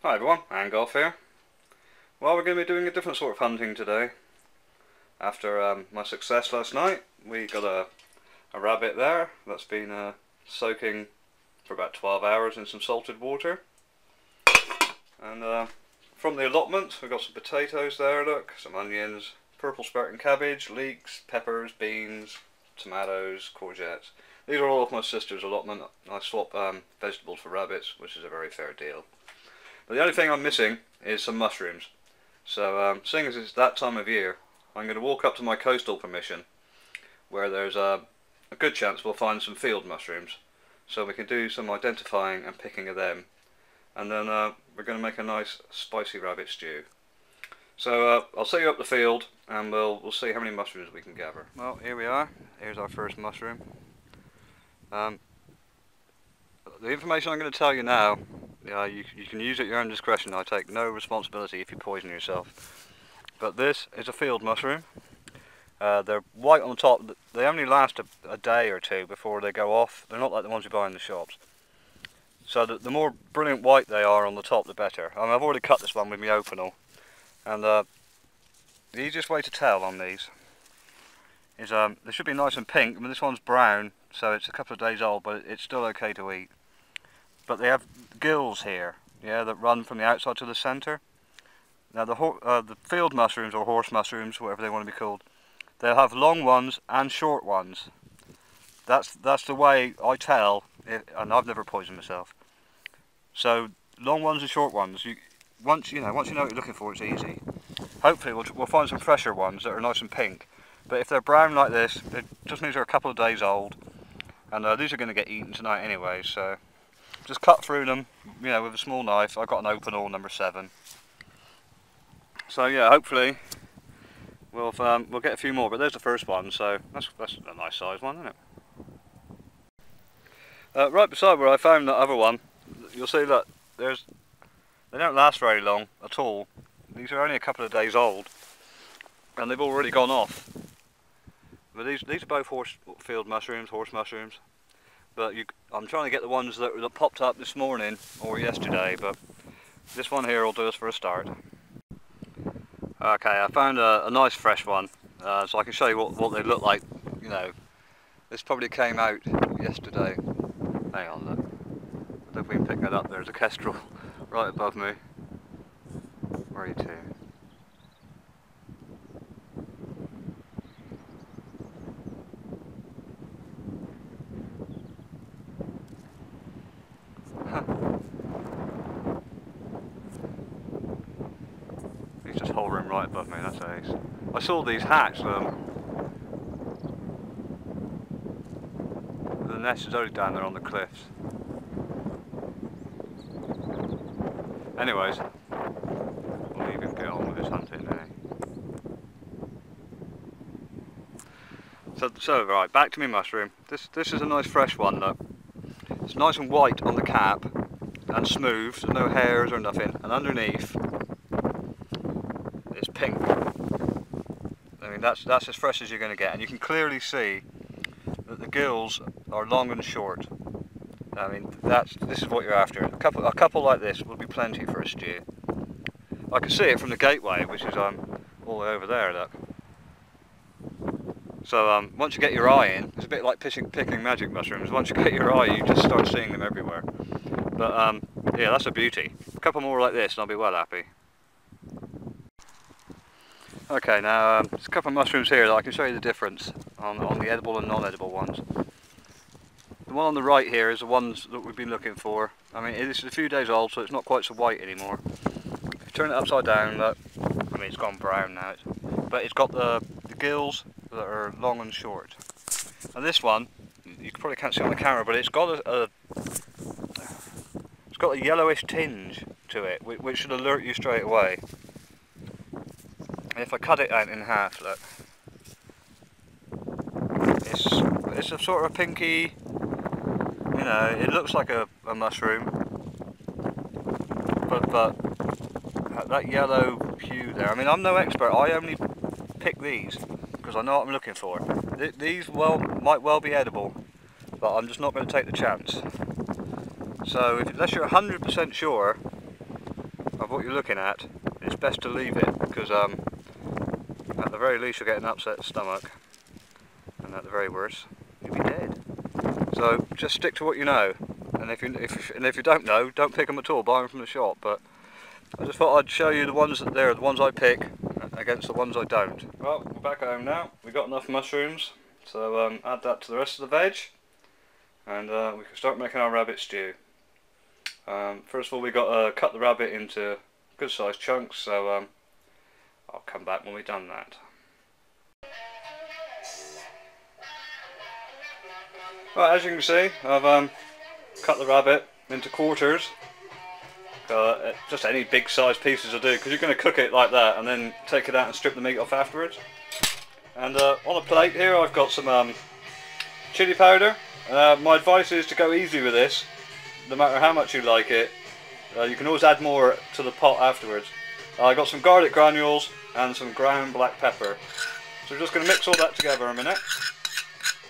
Hi everyone, Angolf here. Well, we're going to be doing a different sort of hunting today. After my success last night, we got a rabbit there that's been soaking for about 12 hours in some salted water. And from the allotment, we've got some potatoes there, look, some onions, purple sprouting cabbage, leeks, peppers, beans, tomatoes, courgettes. These are all off my sister's allotment. I swap vegetables for rabbits, which is a very fair deal. But the only thing I'm missing is some mushrooms. So seeing as it's that time of year, I'm going to walk up to my coastal permission where there's a good chance we'll find some field mushrooms. So we can do some identifying and picking of them. And then we're going to make a nice spicy rabbit stew. So I'll set you up the field and we'll see how many mushrooms we can gather. Well, here we are. Here's our first mushroom. The information I'm going to tell you now, you can use at your own discretion. I take no responsibility if you poison yourself. But this is a field mushroom. They're white on the top. They only last a day or two before they go off. They're not like the ones you buy in the shops. So the more brilliant white they are on the top, the better. I mean, I've already cut this one with my opinel. And the easiest way to tell on these is they should be nice and pink. I mean, this one's brown, so it's a couple of days old, but it's still okay to eat. But they have gills here, yeah, that run from the outside to the centre. Now the field mushrooms, or horse mushrooms, whatever they want to be called, they'll have long ones and short ones. That's the way I tell, and I've never poisoned myself. So long ones and short ones. Once you know what you're looking for, it's easy. Hopefully we'll find some fresher ones that are nice and pink. But if they're brown like this, it just means they're a couple of days old. And these are going to get eaten tonight anyway, so just cut through them, with a small knife. I've got an opinel number 7. So yeah, hopefully we'll get a few more. But there's the first one, so that's a nice size one, isn't it? Right beside where I found the other one, you'll see that they don't last very long at all. These are only a couple of days old, and they've already gone off. But these are both horse mushrooms. But I'm trying to get the ones that popped up this morning or yesterday, but this one here will do us for a start. Okay, I found a nice fresh one, so I can show you what they look like. This probably came out yesterday. Hang on, look. I don't know if we can pick that up. There's a kestrel right above me. Where are you to? He's just hovering right above me, that's ace. I saw these hatch, the nest is only down there on the cliffs. Anyways, we'll leave him get on with his hunting now. So right, back to my mushroom. This is a nice fresh one, look. It's nice and white on the cap and smooth, there's no hairs or nothing, and underneath it's pink. I mean, that's as fresh as you're going to get, and you can clearly see that the gills are long and short. I mean, this is what you're after. A couple like this will be plenty for a stew. I can see it from the gateway, which is all the way over there, look. So once you get your eye in, it's a bit like picking magic mushrooms. Once you get your eye, you just start seeing them everywhere. But yeah, that's a beauty. A couple more like this and I'll be well happy. Okay, now there's a couple of mushrooms here that I can show you the difference on the edible and non-edible ones. The one on the right here is the ones that we've been looking for. I mean, this is a few days old, so it's not quite so white anymore. If you turn it upside down, look, I mean, it's gone brown now, but it's got the gills that are long and short. And this one, you probably can't see on the camera, but it's got a yellowish tinge to it, which should alert you straight away. And if I cut it out in half, look, it's a sort of pinky, it looks like a mushroom, but that yellow hue there. I mean, I'm no expert. I only pick these because I know what I'm looking for. These might well be edible, but I'm just not going to take the chance. So unless you're 100% sure, of what you're looking at, it's best to leave it, because at the very least you'll get an upset stomach, and at the very worst you'll be dead. So just stick to what you know, and if you don't know, don't pick them at all. Buy them from the shop. But I just thought I'd show you the ones that they're the ones I pick against the ones I don't. Well, we're back at home now. We've got enough mushrooms, so add that to the rest of the veg, and we can start making our rabbit stew. First of all, we got to cut the rabbit into good sized chunks, so I'll come back when we've done that. Right, as you can see, I've cut the rabbit into quarters. Just any big sized pieces will do, because you're going to cook it like that and then take it out and strip the meat off afterwards. And on a plate here I've got some chili powder. My advice is to go easy with this, no matter how much you like it. You can always add more to the pot afterwards. I got some garlic granules and some ground black pepper. So we're just going to mix all that together a minute.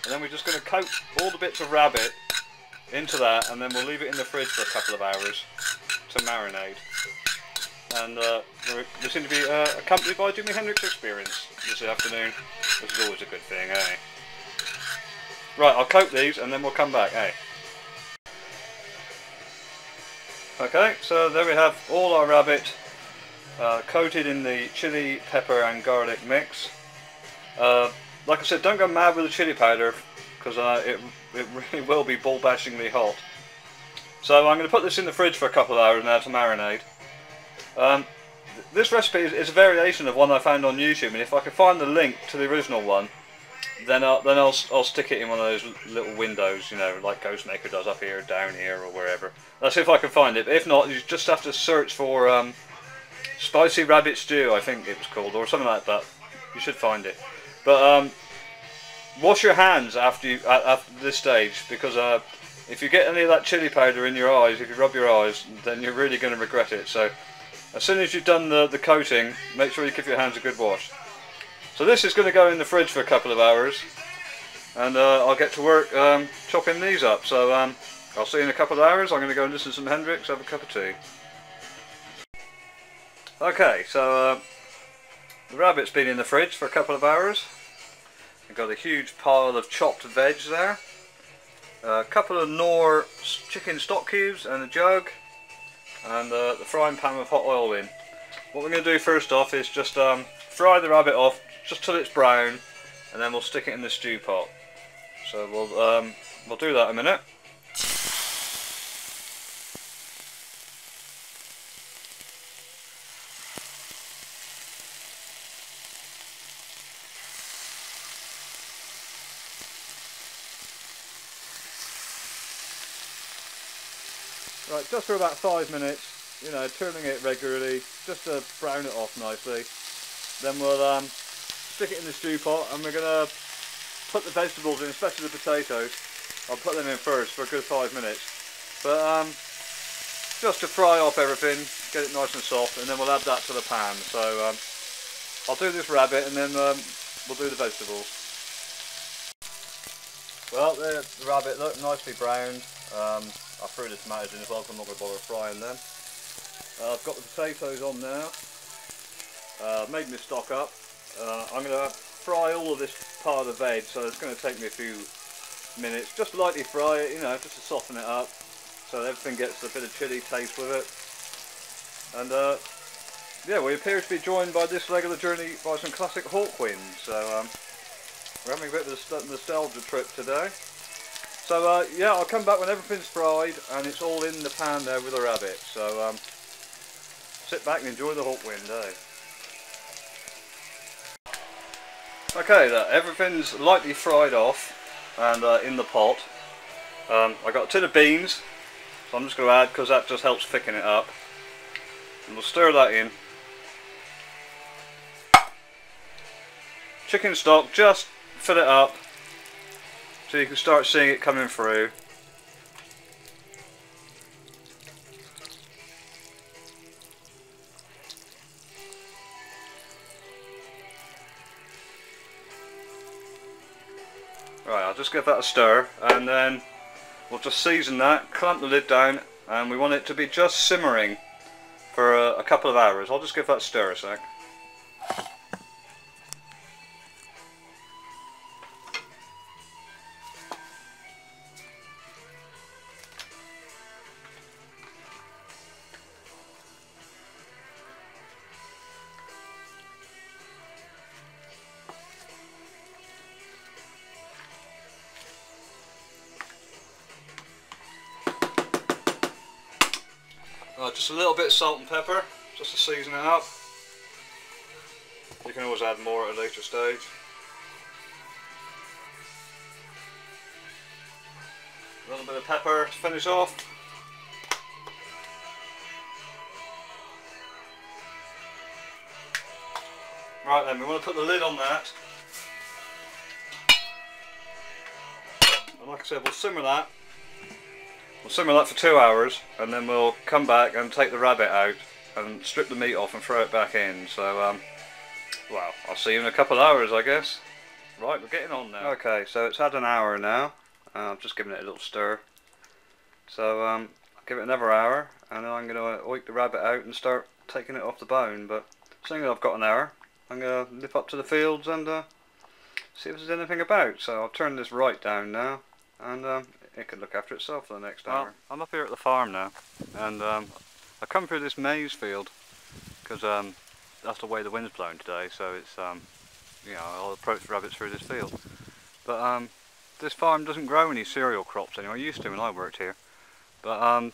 And then we're just going to coat all the bits of rabbit into that, and then we'll leave it in the fridge for a couple of hours to marinate. And we seem to be accompanied by Jimi Hendrix Experience this afternoon, which is always a good thing, eh? Right, I'll coat these and then we'll come back, eh? Okay, so there we have all our rabbit coated in the chili, pepper and garlic mix. Like I said, don't go mad with the chili powder, because it really will be ball-bashingly hot. So I'm going to put this in the fridge for a couple of hours now to marinate. This recipe is a variation of one I found on YouTube, and if I can find the link to the original one, then I'll stick it in one of those little windows, you know, like Ghostmaker does up here, down here, or wherever. Let's see if I can find it. But if not, you just have to search for spicy rabbit stew, I think it was called, or something like that. You should find it. But wash your hands after this stage, because if you get any of that chili powder in your eyes, if you rub your eyes, then you're really going to regret it. So as soon as you've done the coating, make sure you give your hands a good wash. So this is going to go in the fridge for a couple of hours, and I'll get to work chopping these up. So I'll see you in a couple of hours. I'm going to go and listen to some Hendrix, have a cup of tea. Okay, so the rabbit's been in the fridge for a couple of hours. I've got a huge pile of chopped veg there. A couple of Nero chicken stock cubes and a jug, and the frying pan with hot oil in. What we're going to do first off is just fry the rabbit off just till it's brown, and then we'll stick it in the stew pot. So we'll do that in a minute. Right, just for about 5 minutes, you know, turning it regularly, just to brown it off nicely. Then we'll stick it in the stew pot, and we're going to put the vegetables in, especially the potatoes. I'll put them in first for a good 5 minutes. But just to fry off everything, get it nice and soft, and then we'll add that to the pan. So I'll do this rabbit, and then we'll do the vegetables. Well, the rabbit looked nicely browned. I threw the tomatoes in as well, because I'm not going to bother frying them. I've got the potatoes on now. Made my stock up. I'm going to fry all of this part of the veg, so it's going to take me a few minutes. Just lightly fry it, you know, just to soften it up, so everything gets a bit of chili taste with it. And yeah, we appear to be joined by this leg of the journey by some classic Hawkwind. So we're having a bit of a nostalgia trip today. So yeah, I'll come back when everything's fried and it's all in the pan there with the rabbit. So sit back and enjoy the Hawkwind, eh? Okay, everything's lightly fried off and in the pot. I got a tin of beans, so I'm just going to add, because that just helps thicken it up. And we'll stir that in. Chicken stock, just fill it up so you can start seeing it coming through. Right, I'll just give that a stir, and then we'll just season that, clamp the lid down, and we want it to be just simmering for a couple of hours. I'll just give that a stir a sec. Just a little bit of salt and pepper, just to season it up. You can always add more at a later stage. A little bit of pepper to finish off. Right then, we want to put the lid on that. And like I said, we'll simmer that. We'll simmer that for 2 hours, and then we'll come back and take the rabbit out and strip the meat off and throw it back in. So, well, I'll see you in a couple of hours, I guess. Right, we're getting on now. Okay, so it's had an hour now. I've just given it a little stir. So, I'll give it another hour, and then I'm going to oink the rabbit out and start taking it off the bone. But seeing that I've got an hour, I'm going to nip up to the fields and see if there's anything about. So I'll turn this right down now, and it can look after itself for the next hour. I'm up here at the farm now, and I come through this maize field because that's the way the wind's blowing today. So it's you know, I'll approach the rabbits through this field. But this farm doesn't grow any cereal crops anymore. I used to when I worked here. But I'm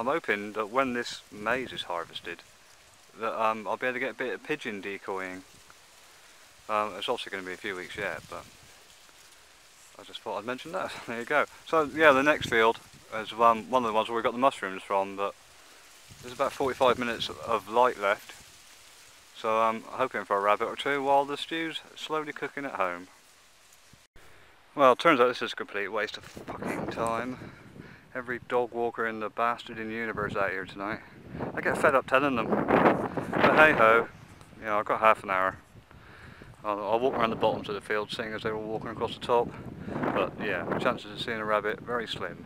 hoping that when this maize is harvested, that I'll be able to get a bit of pigeon decoying. It's obviously going to be a few weeks yet, but I just thought I'd mention that. There you go. So yeah, the next field is one of the ones where we got the mushrooms from, but there's about 45 minutes of light left. So I'm hoping for a rabbit or two while the stew's slowly cooking at home. Well, it turns out this is a complete waste of fucking time. Every dog walker in the bastard in the universe out here tonight. I get fed up telling them. But hey ho, you know, I've got half an hour. I'll walk around the bottoms of the field seeing as they're all walking across the top. But yeah, chances of seeing a rabbit, very slim.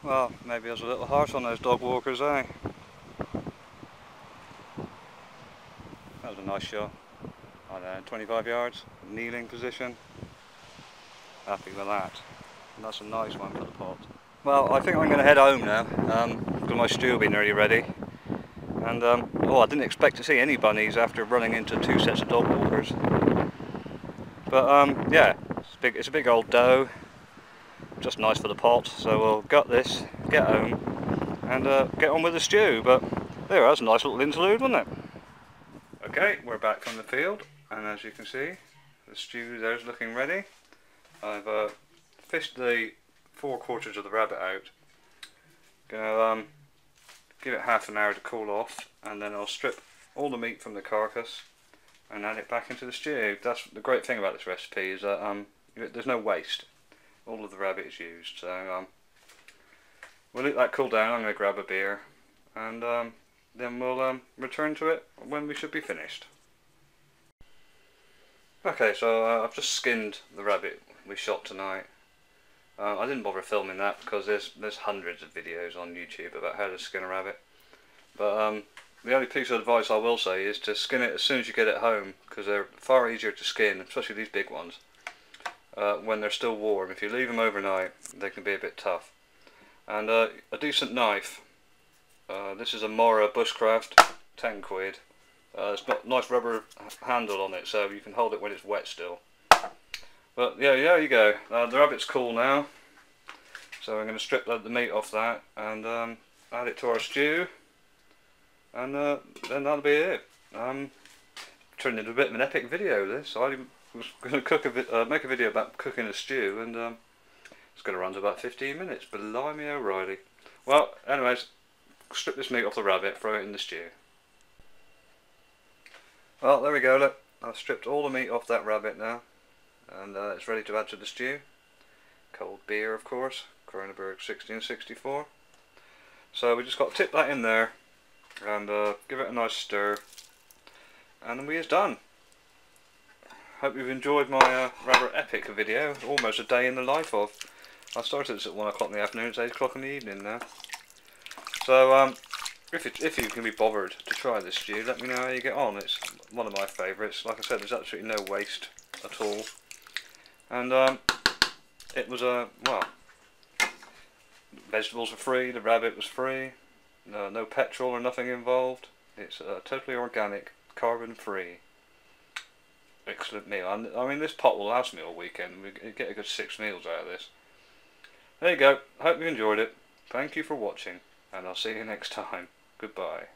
Well, maybe I was a little harsh on those dog walkers, eh? That was a nice shot. I don't know, 25 yards, kneeling position. Happy with that. And that's a nice one for the pot. Well, I think I'm going to head home now, because my stew will be nearly ready. And, oh, I didn't expect to see any bunnies after running into 2 sets of dog walkers. But, yeah, it's a big old doe. Just nice for the pot, so we'll gut this, get home, and get on with the stew. But there, that's a nice little interlude, wasn't it? Okay, we're back from the field, and as you can see, the stew there's looking ready. I've fished the 4/4 of the rabbit out. Gonna give it half an hour to cool off, and then I'll strip all the meat from the carcass and add it back into the stew. That's the great thing about this recipe, is that there's no waste. All of the rabbit is used, so we'll let that cool down. I'm going to grab a beer, and then we'll return to it when we should be finished. Okay, so I've just skinned the rabbit we shot tonight. I didn't bother filming that because there's hundreds of videos on YouTube about how to skin a rabbit. But the only piece of advice I will say is to skin it as soon as you get it home, because they're far easier to skin, especially these big ones, when they're still warm. If you leave them overnight, they can be a bit tough. And a decent knife. This is a Mora Bushcraft, 10 quid. It's got a nice rubber handle on it, so you can hold it when it's wet still. But yeah, there you go. The rabbit's cool now, so I'm going to strip the meat off that and add it to our stew, and then that'll be it. Turned into a bit of an epic video, this. I was going to make a video about cooking a stew, and it's going to run to about 15 minutes. Blimey O'Reilly. Well, anyways, strip this meat off the rabbit, throw it in the stew. Well, there we go, look. I've stripped all the meat off that rabbit now, and it's ready to add to the stew. Cold beer, of course, Kronenberg 1664. So we just got to tip that in there and give it a nice stir, and then we is done. Hope you've enjoyed my rather epic video, almost a day in the life of. I started this at 1 o'clock in the afternoon, it's 8 o'clock in the evening now. So if you can be bothered to try this stew, let me know how you get on. It's one of my favourites. Like I said, there's absolutely no waste at all. And it was well, vegetables were free, the rabbit was free, no petrol or nothing involved. It's totally organic, carbon free. Excellent meal. And I mean, this pot will last me all weekend. We get a good 6 meals out of this. There you go. Hope you enjoyed it. Thank you for watching, and I'll see you next time. Goodbye.